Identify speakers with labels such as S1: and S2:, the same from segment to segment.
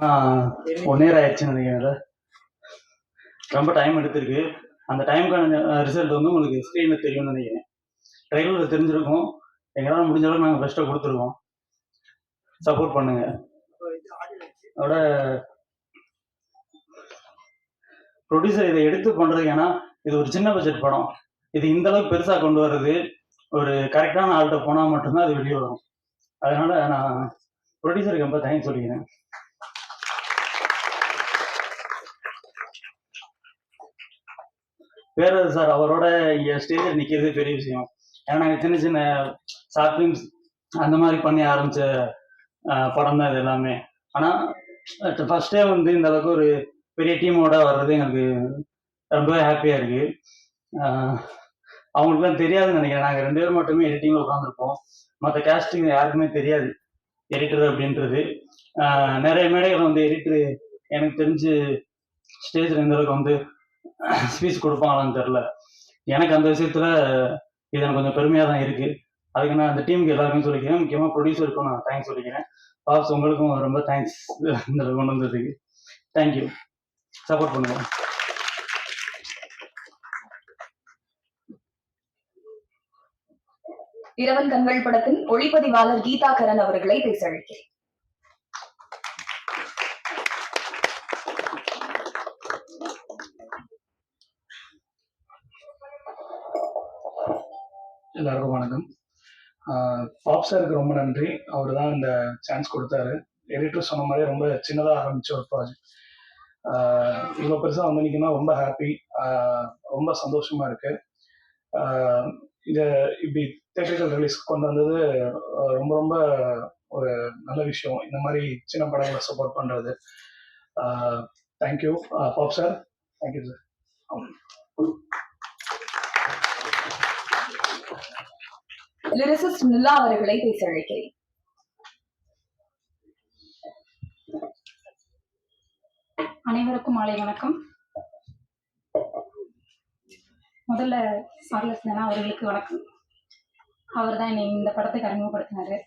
S1: 1 year ஆயிடுச்சுன்னு நினைக்கிறேன். ரொம்ப டைம் எடுத்திருக்கு. அந்த டைமுக்கான ரிசல்ட் வந்து உங்களுக்கு ஸ்க்ரீனில் தெரியும்னு நினைக்கிறேன். ட்ரைலரில் தெரிஞ்சிருக்கும். எங்களால் முடிஞ்ச அளவுக்கு நாங்கள் பெஸ்ட்டாக கொடுத்துருவோம். சப்போர்ட் பண்ணுங்க. அதோட ப்ரொடியூசர் இதை எடுத்து பண்ணுறது, ஏன்னா இது ஒரு சின்ன பட்ஜெட் படம். இது இந்த அளவுக்கு பெருசாக கொண்டு வர்றது ஒரு கரெக்டான ஆள்கிட்ட போனால் மட்டும்தான் அது வெளியே வரும். அதனால நான் ப்ரொடியூசருக்கு ரொம்ப தேங்க்ஸ் சொல்லிக்கிறேன். வேறது சார், அவரோட இங்கே ஸ்டேஜில் நிற்கிறது பெரிய விஷயம். ஏன்னா நாங்கள் சின்ன சின்ன ஷார்ட் ஃபிலிம்ஸ் அந்த மாதிரி பண்ணி ஆரம்பித்த படம் தான் இது எல்லாமே. ஆனால் ஃபஸ்ட்டே வந்து இந்த அளவுக்கு ஒரு பெரிய டீமோட வர்றது எங்களுக்கு ரொம்பவே ஹாப்பியாக இருக்குது. அவங்களுக்குலாம் தெரியாதுன்னு நினைக்கிறேன். நாங்கள் 2 பேர் மட்டுமே எடிட்டிங்கில் உட்காந்துருப்போம். மற்ற கேஸ்டிங் யாருக்குமே தெரியாது எடிட்டர் அப்படின்றது. நிறைய மேடைகள் வந்து எடிட்டரு எனக்கு தெரிஞ்சு ஸ்டேஜில் இந்த அளவுக்கு வந்து ஸ்பீச் கொடுப்பாங்களான்னு தெரில. எனக்கு அந்த விஷயத்தில் இது எனக்கு கொஞ்சம் பெருமையாக தான் இருக்குது. அதுக்கு நான் அந்த டீமுக்கு எல்லாருக்கும் சொல்லிக்கிறேன். முக்கியமாக ப்ரொடியூசருக்கும் நான் தேங்க்ஸ் சொல்லிக்கிறேன். பாப்ஸ் உங்களுக்கும் ரொம்ப தேங்க்ஸ் இந்த கொண்டு வந்ததுக்கு. தேங்க்யூ. சப்போர்ட் பண்ணுங்க.
S2: இரவன் கண்கள் படத்தின் ஒளிப்பதிவாளர் கீதா கரன் அவர்களை பேச அழைக்கிறேன்.
S3: எல்லாருக்கும் வணக்கம். பாப் சாருக்கு ரொம்ப நன்றி. அவர் தான் இந்த சான்ஸ் கொடுத்தாரு. எடிட்டர் சொன்ன மாதிரி ரொம்ப சின்னதாக ஆரம்பிச்ச ஒரு ப்ராஜெக்ட் இவ்வளோ பெருசாக வந்து நிற்குன்னா ரொம்ப ஹாப்பி, ரொம்ப சந்தோஷமா இருக்கு. இதை இப்படி தேட்டர்கள் ரிலீஸ் கொண்டு வந்தது ரொம்ப ரொம்ப ஒரு நல்ல விஷயம். இந்த மாதிரி சின்ன படங்களை சப்போர்ட் பண்ணுறது. தேங்க்யூ பாப் sir. Thank you sir.
S2: Lyricist Nila அவர்களை பேச அழைக்கிறேன்.
S4: அனைவருக்கும் மாலை வணக்கம். முதல்ல சார்லஸ் நிலா அவர்களுக்கு வணக்கம். அவர் தான் என்னை இந்த படத்துக்கு அறிமுகப்படுத்தினாரு.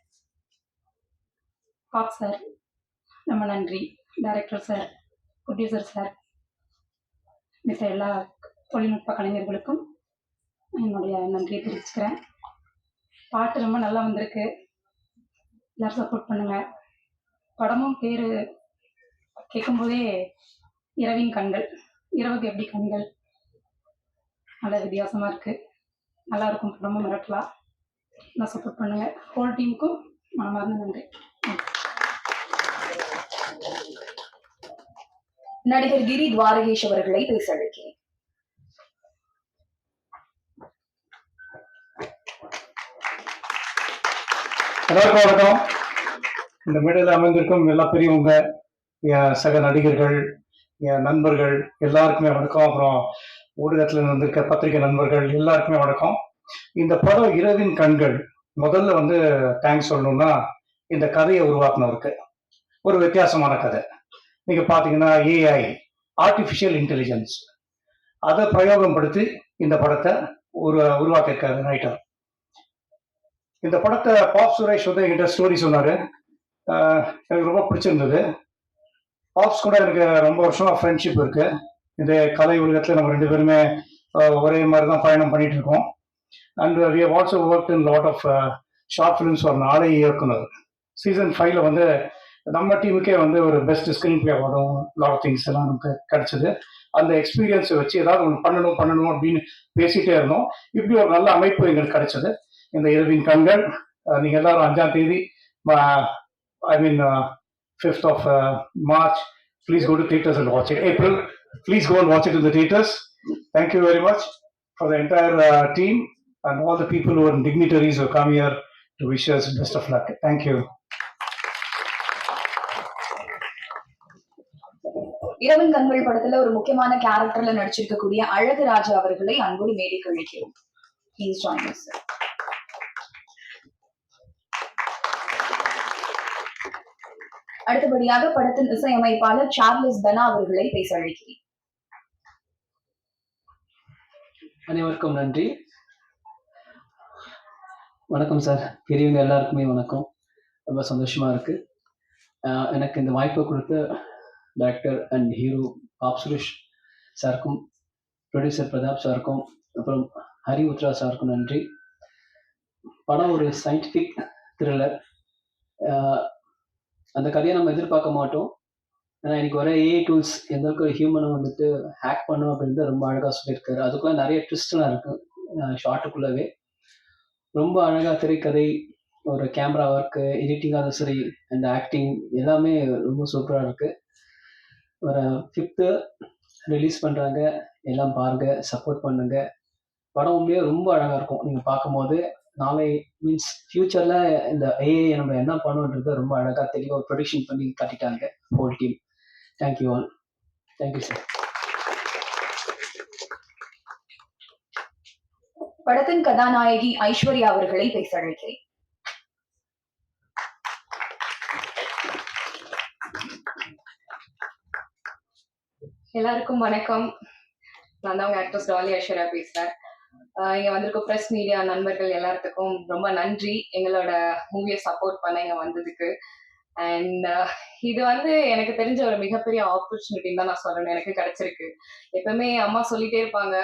S4: பாப் சார் ரொம்ப நன்றி. டைரக்டர் சார், ப்ரொடியூசர் சார், மித்த எல்லா தொழில்நுட்ப கலைஞர்களுக்கும் என்னுடைய நன்றியை தெரிவிச்சுக்கிறேன். பாட்டு ரொம்ப நல்லா வந்திருக்கு. எல்லாரும் சப்போர்ட் பண்ணுங்க. படமும் பேர் கேட்கும்போதே இரவின் கண்கள், இரவுக்கு எப்படி கண்கள், நல்ல வித்தியாசமாக இருக்குது. நல்லா இருக்கும். படமும் மிரட்டலாம். நல்லா சப்போர்ட் பண்ணுங்க. ஹோல் டீமுக்கும் மனமார்ந்த நன்றி.
S2: நடிகர் கிரி துவாரகேஷ் அவர்களை பேச அழைக்கிறேன்.
S3: எல்லாருக்கும் வணக்கம். இந்த மேடையில் அமைந்திருக்கும் எல்லா பெரியவங்க, என் சக நடிகர்கள், என் நண்பர்கள் எல்லாருக்குமே வணக்கம். அப்புறம் ஊடகத்தில் வந்திருக்க பத்திரிகை நண்பர்கள் எல்லாருக்குமே வணக்கம். இந்த படம் இரவின் கண்கள், முதல்ல வந்து தேங்க்ஸ் சொல்லணும்னா இந்த கதையை உருவாக்குனவருக்கு. ஒரு வித்தியாசமான கதை. நீங்க பாத்தீங்கன்னா ஏஐ, ஆர்டிஃபிஷியல் இன்டெலிஜென்ஸ், அதை பிரயோகப்படுத்தி இந்த படத்தை உருவாக்கியிருக்காரு ரைட்டர். இந்த படத்தை பாப் சுரேஷ் வந்து என்கிட்ட ஸ்டோரி சொன்னாரு. எனக்கு ரொம்ப பிடிச்சிருந்தது. பாப்ஸ் கூட எனக்கு ரொம்ப வருஷமா ஃப்ரெண்ட்ஷிப் இருக்கு. இந்த கலை உலகத்தில் நம்ம 2 பேருமே ஒரே மாதிரி தான் பயணம் பண்ணிட்டு இருக்கோம். And we have also work in lot of short films. ஒரு நாளை இயக்குனர். சீசன் 5ல வந்து நம்ம டீமுக்கே வந்து ஒரு பெஸ்ட் ஸ்கிரீன் பிளே வரும், லாட் ஆஃப் திங்ஸ் எல்லாம் நமக்கு கிடைச்சது. அந்த எக்ஸ்பீரியன்ஸை வச்சு ஏதாவது ஒன்று பண்ணணும் அப்படின்னு பேசிட்டே இருந்தோம். இப்படி ஒரு நல்ல அமைப்பு எங்களுக்கு கிடைச்சது. இந்த இரவின் கண்கள் நீங்க எல்லாரும் 5ஆம் தேதி, I mean 5th of March, please go to theaters and watch it. April, please go and watch it in the theaters. Thank you very much for the entire team and all the people who are dignitaries who come here to wish us best of luck. Thank you.
S2: இரவன் கண்கள் படத்துல ஒரு முக்கியமான கேரக்டர்ல நடிச்சிருக்கக்கூடிய அழகு ராஜா அவர்களை அன்போடு மேடைக்கு அழைக்கிறோம். Please join us. அடுத்தபடியாக படத்தின் இசையமைப்பாளர் சார்லஸ் பெனா அவர்களை பேச அழைக்கிறேன்.
S5: அனைவருக்கும் நன்றி. வணக்கம் சார். பெரியவங்க எல்லாருக்குமே வணக்கம். ரொம்ப சந்தோஷமா இருக்கு. எனக்கு இந்த வாய்ப்பை கொடுத்த director and hero Pop Suresh சாருக்கும், ப்ரொடியூசர் பிரதாப் சாருக்கும், அப்புறம் ஹரி உத்ரா சாருக்கும் நன்றி. படம் ஒரு சயின்டிஃபிக் த்ரில்லர். அந்த கதையை நம்ம எதிர்பார்க்க மாட்டோம். ஏன்னா இன்னைக்கு வர ஏஐ டூல்ஸ் எந்த அளவுக்கு ஹியூமனை வந்துட்டு ஹேக் பண்ணும் அப்படின்றது ரொம்ப அழகாக சொல்லியிருக்காரு. அதுக்குள்ள நிறைய ட்விஸ்ட்லாம் இருக்கு ஷார்ட்டுக்குள்ளவே. ரொம்ப அழகாக திரைக்கதை, ஒரு கேமரா ஒர்க்கு, எடிட்டிங்காக சரி, அண்ட் ஆக்டிங் எல்லாமே ரொம்ப சூப்பராக இருக்கு. ஒரு 5th ரிலீஸ் பண்ணுறாங்க, எல்லாம் பாருங்க, சப்போர்ட் பண்ணுங்க. படம் உண்மையே ரொம்ப அழகாக இருக்கும். நீங்கள் பார்க்கும்போது நாளை மீன்ஸ் ஃபியூச்சரில் இந்த ஏஐ நம்ம என்ன பண்ணுன்றதை ரொம்ப அழகாக தெளிவாக ப்ரொடிக்ஷன் பண்ணி காட்டிட்டாங்க whole team. Thank you all. Thank you sir.
S2: படத்தின் கதாநாயகி ஐஸ்வர்யா அவர்களை பேச அழைக்கிறேன்.
S6: எல்லாருக்கும் வணக்கம். நான் தான் உங்க ஆக்ட்ரஸ் டாலி ஐஸ்வர்யா பேசுறேன். இங்க வந்திருக்க ப்ரெஸ் மீடியா நண்பர்கள் எல்லாத்துக்கும் ரொம்ப நன்றி எங்களோட மூவியை சப்போர்ட் பண்ண இங்க வந்ததுக்கு. அண்ட் இது எனக்கு தெரிஞ்ச ஒரு மிகப்பெரிய ஆப்பர்ச்சுனிட்டின்னு தான் நான் சொல்லணும். எனக்கு கிடைச்சிருக்கு. எப்பவுமே அம்மா சொல்லிட்டே இருப்பாங்க,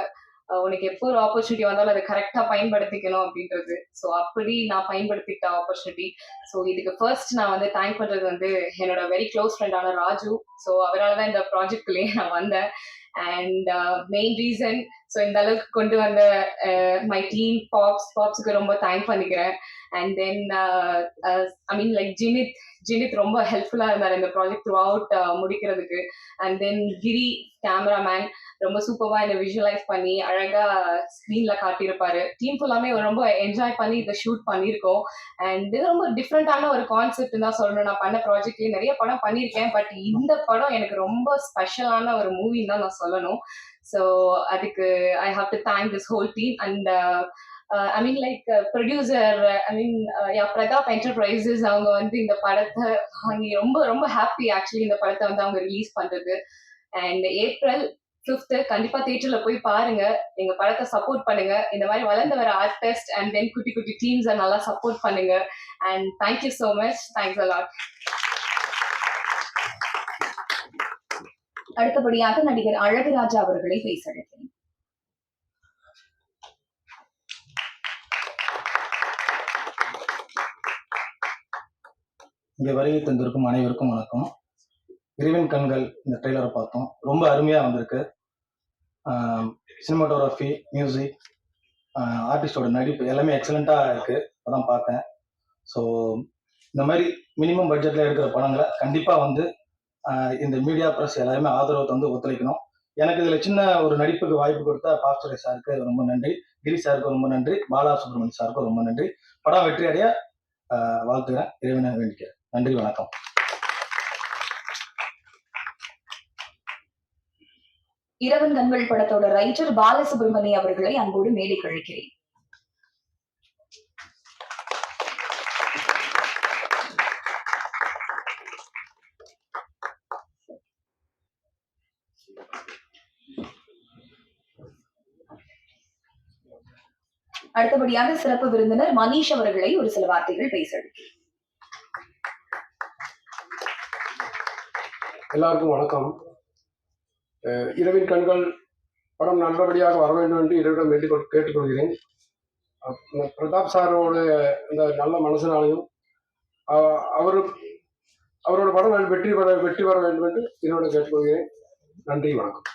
S6: உனக்கு எப்போ ஒரு ஆப்பர்ச்சுனிட்டி வந்தாலும் அதை கரெக்டா பயன்படுத்திக்கணும் அப்படின்றது. ஸோ அப்படி நான் பயன்படுத்திக்கிட்ட ஆப்பர்ச்சுனிட்டி. ஸோ இதுக்கு ஃபர்ஸ்ட் நான் தேங்க் பண்றது என்னோட வெரி க்ளோஸ் ஃப்ரெண்டான ராஜு. ஸோ அவரால் தான் இந்த ப்ராஜெக்ட்குள்ளேயே நான் வந்தேன். அண்ட் மெயின் ரீசன், ஸோ இந்த அளவுக்கு கொண்டு வந்த மை டீம் பாப்ஸுக்கு ரொம்ப தேங்க் பண்ணிக்கிறேன். அண்ட் தென் ஜினித் ரொம்ப ஹெல்ப்ஃபுல்லா இருந்தார் இந்த ப்ராஜெக்ட் த்ரூ அவுட் முடிக்கிறதுக்கு. அண்ட் தென் கிரி கேமராமேன் ரொம்ப சூப்பரா இதை விஷுவலைஸ் பண்ணி அழகா ஸ்க்ரீன்ல காட்டியிருப்பாரு. டீம் ஃபுல்லாமே ரொம்ப என்ஜாய் பண்ணி இதை ஷூட் பண்ணியிருக்கோம். அண்ட் இது ரொம்ப டிஃப்ரெண்டான ஒரு கான்செப்ட் தான் சொல்லணும். நான் பண்ண ப்ராஜெக்ட்லேயே நிறைய படம் பண்ணியிருக்கேன், பட் இந்த படம் எனக்கு ரொம்ப ஸ்பெஷலான ஒரு மூவின்னு தான் நான் சொல்லணும். ஸோ அதுக்கு I have to thank this whole team. And producer Pratap enterprises அவங்க இந்த படத்தை வாங்கி ரொம்ப ரொம்ப ஹாப்பி ஆக்சுவலி இந்த படத்தை அவங்க ரிலீஸ் பண்றது. அண்ட் April 5th கண்டிப்பா தியேட்டர்ல போய் பாருங்க, எங்க படத்தை சப்போர்ட் பண்ணுங்க. இந்த மாதிரி வளர்ந்து வர ஆர்டிஸ்ட் அண்ட் தென் குட்டி குட்டி டீம்ஸை நல்லா சப்போர்ட் பண்ணுங்க. And thank you so much. Thanks a lot.
S2: அடுத்தபடியாக நடிகர் அழகுராஜா அவர்களை பேச அழைக்கிறேன்.
S3: இங்கே வருகை தந்திருக்கும் அனைவருக்கும் வணக்கம். இறைவன் கண்கள் இந்த ட்ரெய்லரை பார்த்தோம். ரொம்ப அருமையாக வந்திருக்கு. சினிமாட்டோகிராஃபி, மியூசிக், ஆர்டிஸ்டோட நடிப்பு எல்லாமே எக்ஸலண்ட்டாக இருக்குது. அதான் பார்த்தேன். ஸோ இந்த மாதிரி மினிமம் பட்ஜெட்டில் எடுக்கிற படங்களை கண்டிப்பாக இந்த மீடியா ப்ரெஸ் எல்லாருமே ஆதரவு தந்து ஒத்துழைக்கணும். எனக்கு இதில் சின்ன ஒரு நடிப்புக்கு வாய்ப்பு கொடுத்த பாப் சுரேஷ் சாருக்கு ரொம்ப நன்றி, கிரி சாருக்கு ரொம்ப நன்றி, பாலா சுப்ரமணியம் சாருக்கும் ரொம்ப நன்றி. படம் வெற்றி அடைய வாழ்த்துக்கிறேன், இறைவனை வேண்டிக்கிறேன். நன்றி, வணக்கம்.
S2: இரவன் கண்கள் படத்தோட ரைட்டர் பாலசுப்ரமணியம் அவர்களை அன்போடு மேடை கழிக்கிறேன். அடுத்தபடியாக சிறப்பு விருந்தினர் மனிஷ் அவர்களை ஒரு சில வார்த்தைகள் பேச அழைக்கிறேன்.
S7: எல்லாருக்கும் வணக்கம். இரவின் கண்கள் படம் நல்லபடியாக வர வேண்டும் என்று இறைவனிடம் வேண்டிக் கேட்டுக்கொள்கிறேன். பிரதாப் சாரோட இந்த நல்ல மனசினாலையும் அவரோட படம் வெற்றி வர வேண்டும் என்று இறைவனை கேட்டுக்கொள்கிறேன். நன்றி, வணக்கம்.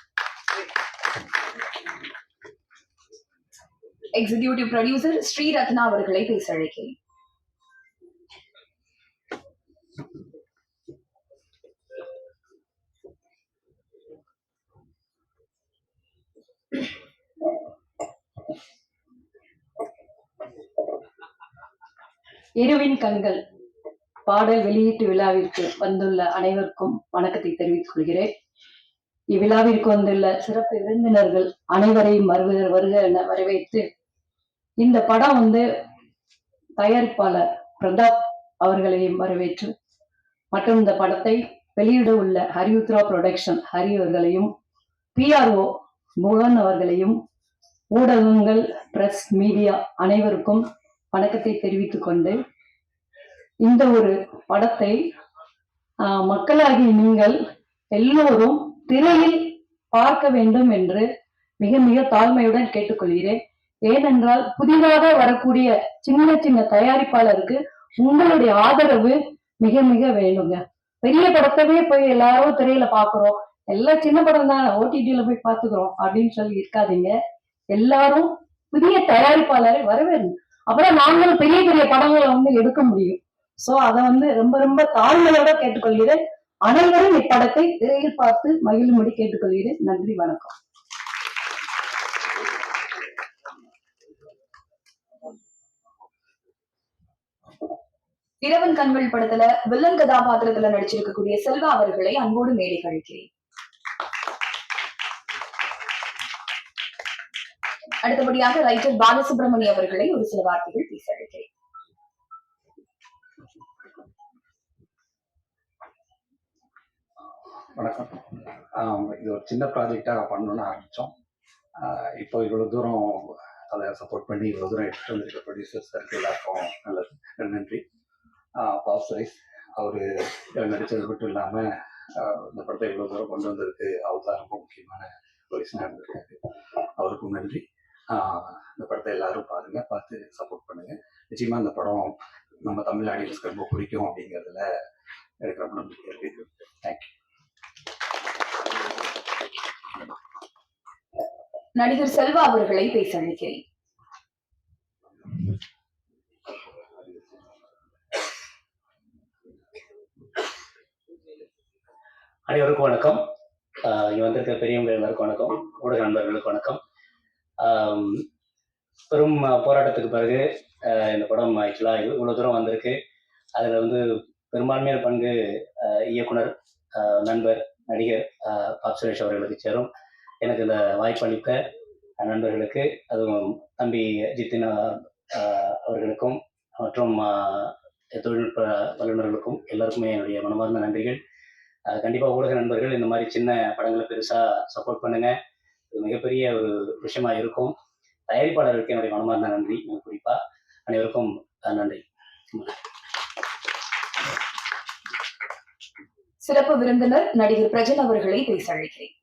S2: எக்ஸிகியூட்டிவ் ப்ரொடியூசர் ஸ்ரீரத்னா அவர்களை பேச அழைக்கிறேன்.
S8: இரவின் கண்கள் பாடல் வெளியீட்டு விழாவிற்கு வந்துள்ள அனைவருக்கும் வணக்கத்தை தெரிவித்துக் கொள்கிறேன். இவ்விழாவிற்கு வந்துள்ள சிறப்பு விருந்தினர்கள் அனைவரையும் வருக என வரவேற்று, இந்த படம் தயாரிப்பாளர் பிரதாப் அவர்களையும் வரவேற்று, மற்றும் இந்த படத்தை வெளியிட உள்ள ஹரி உத்ரா ப்ரொடக்ஷன் ஹரி அவர்களையும், PRO முகன் அவர்களையும், ஊடகங்கள், பிரஸ் மீடியா அனைவருக்கும் வணக்கத்தை தெரிவித்துக் கொண்டு, இந்த ஒரு படத்தை மக்களாகிய நீங்கள் எல்லோரும் திரையில் பார்க்க வேண்டும் என்று மிக மிக தாழ்மையுடன் கேட்டுக்கொள்கிறேன். ஏனென்றால் புதிதாக வரக்கூடிய சின்ன சின்ன தயாரிப்பாளருக்கு உங்களுடைய ஆதரவு மிக மிக வேணுங்க. பெரிய படத்தவே போய் எல்லாரும் திரையில பாக்குறோம், எல்லாம் சின்ன படம் தான் ஓடிடியில போய் பாத்துக்கிறோம் அப்படின்னு சொல்லி இருக்காதீங்க. எல்லாரும் புதிய தயாரிப்பாளரை வரவேணும். அப்புறம் நாங்களும் பெரிய பெரிய படங்களை எடுக்க முடியும். சோ அதை ரொம்ப ரொம்ப தாழ்மையோட கேட்டுக்கொள்கிறேன். அனைவரும் இப்படத்தை திரையில் பார்த்து மகிழும்படி கேட்டுக்கொள்கிறேன். நன்றி, வணக்கம்.
S2: இரவன் கண்கள் படத்துல வில்லன் கதாபாத்திரத்துல நடிச்சிருக்கக்கூடிய செல்வா அவர்களை அன்போடு மேடை கழிக்கிறேன். அடுத்தபடியாக ரைட்டர் பாலசுப்ரமணி அவர்களை ஒரு சில வார்த்தைகள் பேச அழைக்கிறேன்.
S9: வணக்கம். இது ஒரு சின்ன ப்ராஜெக்டாக பண்ணணும்னு ஆரம்பித்தோம். இப்போ இவ்வளோ தூரம் அதை சப்போர்ட் பண்ணி இவ்வளோ தூரம் எடுத்துகிட்டு வந்திருக்க ப்ரொடியூசர்ஸ் எல்லாருக்கும் நல்லது, நன்றி. பாப் சுரேஷ் அவர் நடித்தது மட்டும் இல்லாமல் இந்த படத்தை இவ்வளோ தூரம் கொண்டு வந்ததுக்கு அவர் தான் ரொம்ப முக்கியமான ஒரு விஷயம் இருந்திருக்காரு. அவருக்கும் நன்றி. இந்த படத்தை எல்லாரும் பாருங்கள், பார்த்து சப்போர்ட் பண்ணுங்கள். நிச்சயமாக இந்த படம் நம்ம தமிழ் ஆடியன்ஸ்க்கு ரொம்ப பிடிக்கும் அப்படிங்கிறதுல எனக்கு ரொம்ப நம்பிக்கை இருக்குது. தேங்க்யூ.
S2: நடிகர் செல்வா அவர்களை பேச அழைக்கிறேன்.
S10: அனைவருக்கும் வணக்கம். இங்கே வந்திருக்க பெரியவங்க எல்லாருக்கும் வணக்கம். ஊடக நண்பர்களுக்கு வணக்கம். பெரும் போராட்டத்துக்கு பிறகு இந்த படம் ஆக்சுவலாக இவ்வளோ தூரம் வந்திருக்கு. அதில் பெரும்பான்மையான பங்கு இயக்குனர், நண்பர், நடிகர் பாப் சுரேஷ் அவர்களுக்கு சேரும். எனக்கு இந்த வாய்ப்பு அளித்த நண்பர்களுக்கு, அதுவும் தம்பி ஜித்தின் அவர்களுக்கும் மற்றும் தொழில்நுட்ப வல்லுநர்களுக்கும் எல்லாருக்குமே என்னுடைய மனமார்ந்த நன்றிகள். கண்டிப்பாக ஊடக நண்பர்கள் இந்த மாதிரி சின்ன படங்களை பெருசாக சப்போர்ட் பண்ணுங்கள். இது மிகப்பெரிய ஒரு விஷயமா இருக்கும். தயாரிப்பாளர்களுக்கு என்னுடைய மனமார்ந்த நன்றி. குறிப்பாக அனைவருக்கும் நன்றி.
S2: சிறப்பு விருந்தினர் நடிகர் பிரஜன் அவர்களை பேச அழைக்கிறேன்.